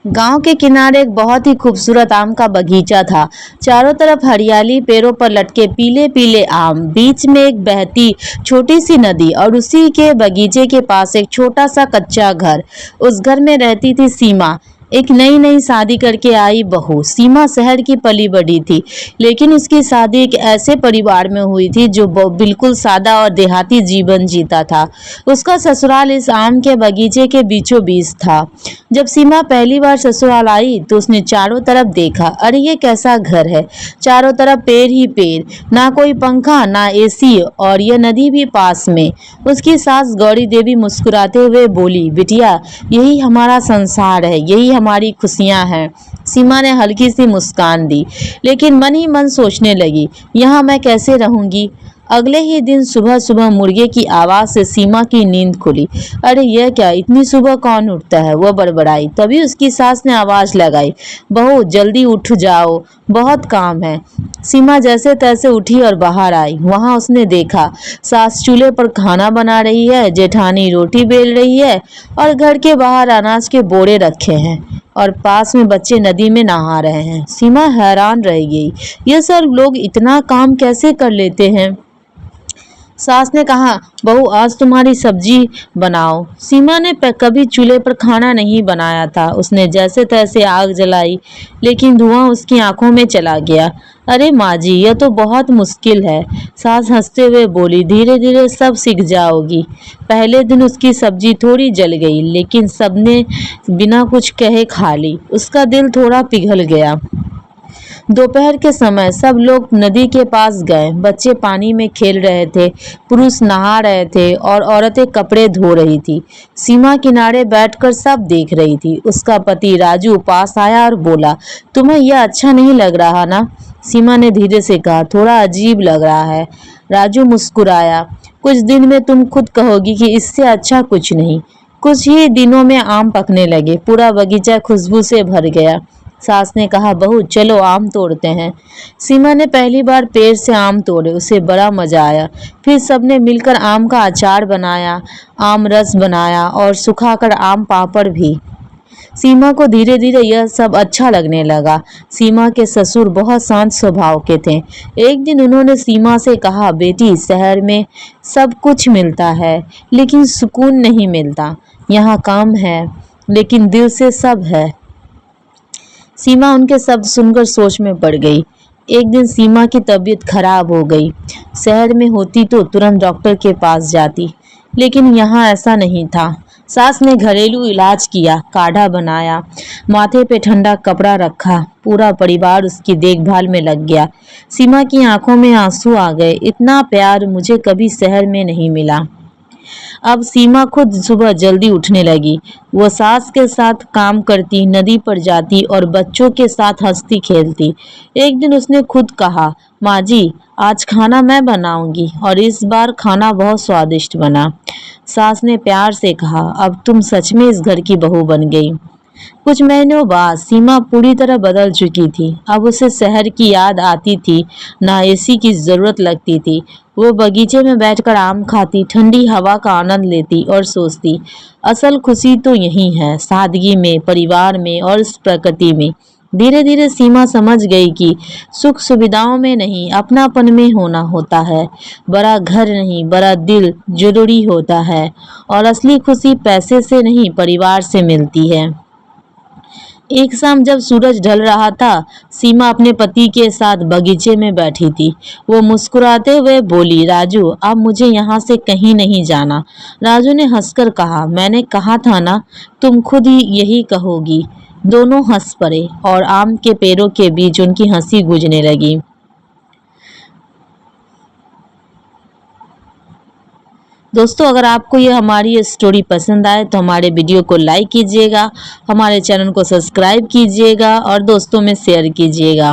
गांव के किनारे एक बहुत ही खूबसूरत आम का बगीचा था। चारों तरफ हरियाली, पेड़ों पर लटके पीले पीले आम, बीच में एक बहती छोटी सी नदी और उसी के बगीचे के पास एक छोटा सा कच्चा घर। उस घर में रहती थी सीमा, एक नई नई शादी करके आई बहू। सीमा शहर की पली बड़ी थी, लेकिन उसकी शादी एक ऐसे परिवार में हुई थी जो बिल्कुल सादा और देहाती जीवन जीता था। उसका ससुराल इस आम के बगीचे के बीचों बीच था। जब सीमा पहली बार ससुराल आई तो उसने चारों तरफ देखा। अरे ये कैसा घर है, चारों तरफ पेड़ ही पेड़, ना कोई पंखा ना एसी, और ये नदी भी पास में। उसकी सास गौरी देवी मुस्कुराते हुए बोली, बिटिया यही हमारा संसार है, यही हमारी खुशियां हैं। सीमा ने हल्की सी मुस्कान दी, लेकिन मन ही मन सोचने लगी, यहाँ मैं कैसे रहूंगी। अगले ही दिन सुबह सुबह मुर्गे की आवाज से सीमा की नींद खुली। अरे यह क्या, इतनी सुबह कौन उठता है, वह बड़बड़ाई। तभी उसकी सास ने आवाज लगाई, बहू जल्दी उठ जाओ, बहुत काम है। सीमा जैसे तैसे उठी और बाहर आई। वहां उसने देखा सास चूल्हे पर खाना बना रही है, जेठानी रोटी बेल रही है और घर के बाहर अनाज के बोरे रखे हैं और पास में बच्चे नदी में नहा रहे हैं। सीमा हैरान रह गई, ये सब लोग इतना काम कैसे कर लेते हैं। सास ने कहा, बहू आज तुम्हारी सब्जी बनाओ। सीमा ने कभी चूल्हे पर खाना नहीं बनाया था। उसने जैसे तैसे आग जलाई, लेकिन धुआं उसकी आंखों में चला गया। अरे माँ जी, यह तो बहुत मुश्किल है। सास हंसते हुए बोली, धीरे धीरे सब सीख जाओगी। पहले दिन उसकी सब्जी थोड़ी जल गई, लेकिन सबने बिना कुछ कहे खा ली। उसका दिल थोड़ा पिघल गया। दोपहर के समय सब लोग नदी के पास गए। बच्चे पानी में खेल रहे थे, पुरुष नहा रहे थे और औरतें कपड़े धो रही थी। सीमा किनारे बैठकर सब देख रही थी। उसका पति राजू पास आया और बोला, तुम्हें यह अच्छा नहीं लग रहा ना। सीमा ने धीरे से कहा, थोड़ा अजीब लग रहा है। राजू मुस्कुराया, कुछ दिन में तुम खुद कहोगी कि इससे अच्छा कुछ नहीं। कुछ ही दिनों में आम पकने लगे, पूरा बगीचा खुशबू से भर गया। सास ने कहा, बहू चलो आम तोड़ते हैं। सीमा ने पहली बार पेड़ से आम तोड़े, उसे बड़ा मजा आया। फिर सबने मिलकर आम का अचार बनाया, आम रस बनाया और सुखाकर आम पापड़ भी। सीमा को धीरे धीरे यह सब अच्छा लगने लगा। सीमा के ससुर बहुत शांत स्वभाव के थे। एक दिन उन्होंने सीमा से कहा, बेटी शहर में सब कुछ मिलता है, लेकिन सुकून नहीं मिलता। यहाँ काम है, लेकिन दिल से सब है। सीमा उनके शब्द सुनकर सोच में पड़ गई। एक दिन सीमा की तबीयत खराब हो गई। शहर में होती तो तुरंत डॉक्टर के पास जाती, लेकिन यहाँ ऐसा नहीं था। सास ने घरेलू इलाज किया, काढ़ा बनाया, माथे पे ठंडा कपड़ा रखा। पूरा परिवार उसकी देखभाल में लग गया। सीमा की आंखों में आंसू आ गए। इतना प्यार मुझे कभी शहर में नहीं मिला। अब सीमा खुद सुबह जल्दी उठने लगी। वो सास के साथ काम करती, नदी पर जाती और बच्चों के साथ हंसती खेलती। एक दिन उसने खुद कहा, माँ जी आज खाना मैं बनाऊंगी, और इस बार खाना बहुत स्वादिष्ट बना। सास ने प्यार से कहा, अब तुम सच में इस घर की बहू बन गई। कुछ महीनों बाद सीमा पूरी तरह बदल चुकी थी। अब उसे शहर की याद आती थी, ना एसी की जरूरत लगती थी। वो बगीचे में बैठकर आम खाती, ठंडी हवा का आनंद लेती और सोचती, असल खुशी तो यही है, सादगी में, परिवार में और इस प्रकृति में। धीरे धीरे सीमा समझ गई कि सुख सुविधाओं में नहीं, अपनापन में होना होता है। बड़ा घर नहीं, बड़ा दिल जरूरी होता है, और असली खुशी पैसे से नहीं, परिवार से मिलती है। एक शाम जब सूरज ढल रहा था, सीमा अपने पति के साथ बगीचे में बैठी थी। वो मुस्कुराते हुए बोली, राजू अब मुझे यहाँ से कहीं नहीं जाना। राजू ने हंसकर कहा, मैंने कहा था ना, तुम खुद ही यही कहोगी। दोनों हंस पड़े और आम के पेड़ों के बीच उनकी हंसी गूंजने लगी। दोस्तों, अगर आपको ये हमारी स्टोरी पसंद आए तो हमारे वीडियो को लाइक कीजिएगा, हमारे चैनल को सब्सक्राइब कीजिएगा और दोस्तों में शेयर कीजिएगा।